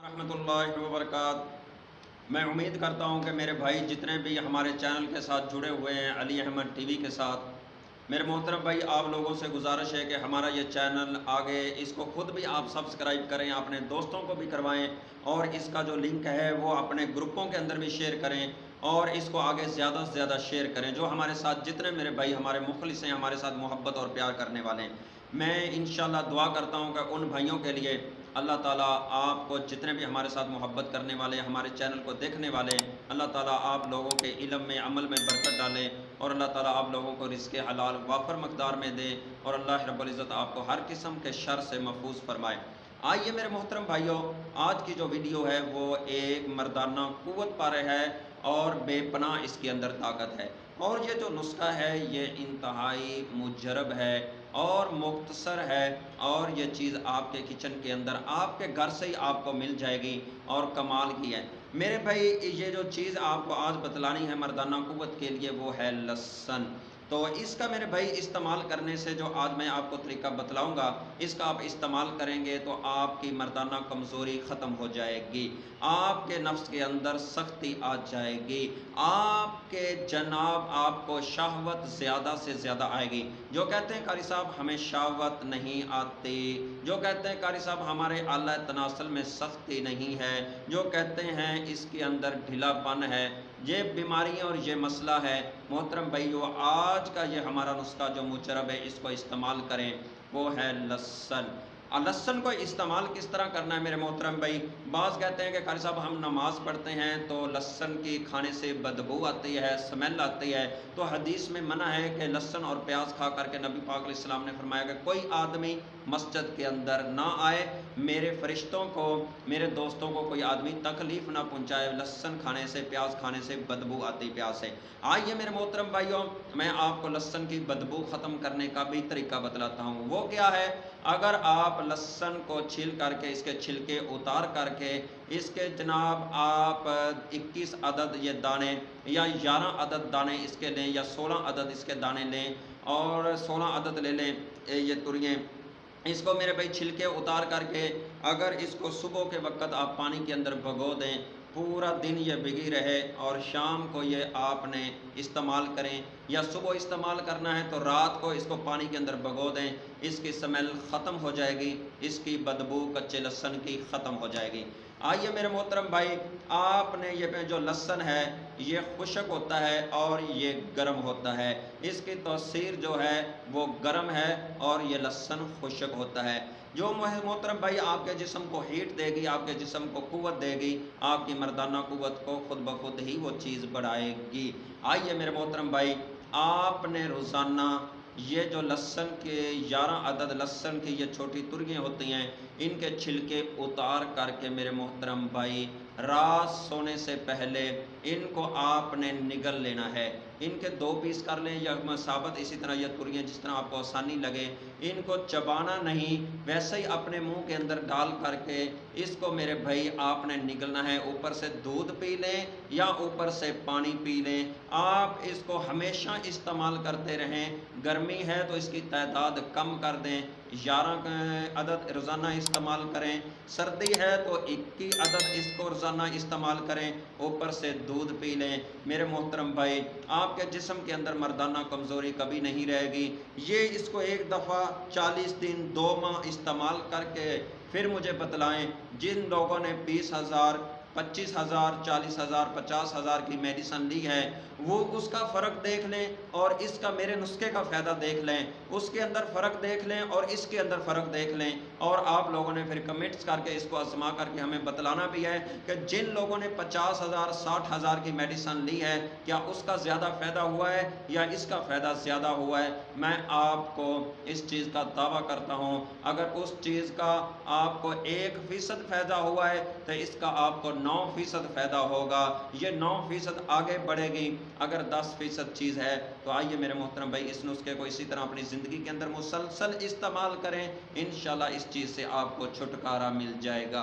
रहमतुल्लाहि वबरकात। मैं उम्मीद करता हूं कि मेरे भाई जितने भी हमारे चैनल के साथ जुड़े हुए हैं अली अहमद टीवी के साथ, मेरे मोहतरम भाई आप लोगों से गुजारिश है कि हमारा ये चैनल आगे इसको ख़ुद भी आप सब्सक्राइब करें, अपने दोस्तों को भी करवाएं और इसका जो लिंक है वो अपने ग्रुपों के अंदर भी शेयर करें और इसको आगे ज़्यादा से ज़्यादा शेयर करें। जो हमारे साथ जितने मेरे भाई हमारे मुखलिस हैं, हमारे साथ मोहब्बत और प्यार करने वाले हैं, मैं इंशाल्लाह दुआ करता हूँ कि उन भाइयों के लिए अल्लाह ताला आपको, जितने भी हमारे साथ मोहब्बत करने वाले हमारे चैनल को देखने वाले, अल्लाह ताला आप लोगों के इल्म में अमल में बरकत डालें और अल्लाह ताला आप लोगों को रिज़्क़ हलाल वाफर मकदार में दे और अल्लाह रब्बुल इज़्ज़त आपको हर किस्म के शर से महफूज फरमाए। आइए मेरे मोहतरम भाइयों, आज की जो वीडियो है वो एक मर्दाना क़ुव्वत पर है और बेपनाह इसके अंदर ताकत है। और ये जो नुस्खा है ये इंतहाई मुजरब है और मुख्तसर है और ये चीज़ आपके किचन के अंदर आपके घर से ही आपको मिल जाएगी और कमाल की है मेरे भाई। ये जो चीज़ आपको आज बतलानी है मर्दाना क़ुव्वत के लिए वो है लहसुन। तो इसका मेरे भाई इस्तेमाल करने से जो आज मैं आपको तरीका बतलाऊंगा, इसका आप इस्तेमाल करेंगे तो आपकी मर्दाना कमज़ोरी ख़त्म हो जाएगी, आपके नफ्स के अंदर सख्ती आ जाएगी, आपके जनाब आपको शहवत ज़्यादा से ज़्यादा आएगी। जो कहते हैं कारी साहब हमें शहवत नहीं आती, जो कहते हैं कारी साहब हमारे आला तनासल में सख्ती नहीं है, जो कहते हैं इसके अंदर ढीलापन है, ये बीमारियां और ये मसला है, मोहतरम भाइयों आज का ये हमारा नुस्खा जो मुजरब है इसको इस्तेमाल करें, वो है लहसुन। लहसुन को इस्तेमाल किस तरह करना है मेरे मोहतरम भाई। बाज़ कहते हैं कि कारी साहब हम नमाज़ पढ़ते हैं तो लहसुन की खाने से बदबू आती है, स्मेल आती है, तो हदीस में मना है कि लहसुन और प्याज खा करके नबी पाक अलैहिस्सलाम ने फरमाया कि कोई आदमी मस्जिद के अंदर ना आए, मेरे फरिश्तों को, मेरे दोस्तों को कोई आदमी तकलीफ़ ना पहुँचाए लहसुन खाने से, प्याज खाने से बदबू आती प्याज से। आइए मेरे मोहतरम भाइयों, मैं आपको लहसुन की बदबू ख़त्म करने का भी तरीका बतलाता हूँ। वो क्या है, अगर आप लहसुन को छील करके इसके छिलके उतार करके इसके जनाब आप 21 अदद ये दाने या 11 अदद दाने इसके लें या 16 अदद इसके दाने लें और 16 अदद ले लें ये तुरियाँ, इसको मेरे भाई छिलके उतार करके अगर इसको सुबह के वक़्त आप पानी के अंदर भगो दें, पूरा दिन ये भिगी रहे और शाम को ये आपने इस्तेमाल करें, या सुबह इस्तेमाल करना है तो रात को इसको पानी के अंदर भगो दें, इसकी स्मेल ख़त्म हो जाएगी, इसकी बदबू कच्चे लहसुन की ख़त्म हो जाएगी। आइए मेरे मोहतरम भाई, आपने ये जो लहसुन है ये खुश्क होता है और ये गर्म होता है, इसकी तौसीर जो है वो गर्म है और ये लहसुन खुश्क होता है। जो मोहतरम भाई आपके जिस्म को हीट देगी, आपके जिस्म को कुव्वत देगी, आपकी मर्दाना कुव्वत को खुद ब खुद ही वो चीज़ बढ़ाएगी। आइए मेरे मोहतरम भाई, आपने रोज़ाना ये जो लहसुन के 11 अदद लहसुन की ये छोटी तुरियाँ होती हैं, इनके छिलके उतार करके मेरे मोहतरम भाई रात सोने से पहले इनको आपने निगल लेना है। इनके 2 पीस कर लें या साबत, इसी तरह ये तुरियाँ जिस तरह आपको आसानी लगे, इनको चबाना नहीं, वैसे ही अपने मुंह के अंदर डाल करके इसको मेरे भाई आपने निगलना है। ऊपर से दूध पी लें या ऊपर से पानी पी लें, आप इसको हमेशा इस्तेमाल करते रहें। गर्मी है तो इसकी तादाद कम कर दें, 11 अदद रोज़ाना इस्तेमाल करें, सर्दी है तो 21 अदद इसको रोज़ाना इस्तेमाल करें, ऊपर से दूध पी लें। मेरे मोहतरम भाई आपके जिस्म के अंदर मर्दाना कमज़ोरी कभी नहीं रहेगी। ये इसको एक दफ़ा 40 दिन 2 माह इस्तेमाल करके फिर मुझे बतलाएं। जिन लोगों ने 20,000 25,000 40,000 50,000 की मेडिसन ली है वो उसका फ़र्क देख लें और इसका मेरे नुस्खे का फ़ायदा देख लें, उसके अंदर फ़र्क देख लें और इसके अंदर फ़र्क देख लें। और आप लोगों ने फिर कमेंट्स करके इसको आजमा करके हमें बतलाना भी है कि जिन लोगों ने 50,000 60,000 की मेडिसन ली है क्या उसका ज़्यादा फ़ायदा हुआ है या इसका फ़ायदा ज़्यादा हुआ है। मैं आपको इस चीज़ का दावा करता हूँ, अगर उस चीज़ का आपको 1% फ़ायदा हुआ है तो इसका आपको 9% फ़ायदा होगा, ये 9% आगे बढ़ेगी। अगर 10% चीज़ है तो आइए मेरे मोहतरम भाई इस नुस्खे को इसी तरह अपनी ज़िंदगी के अंदर मुसलसल इस्तेमाल करें, इंशाल्लाह इस चीज़ से आपको छुटकारा मिल जाएगा।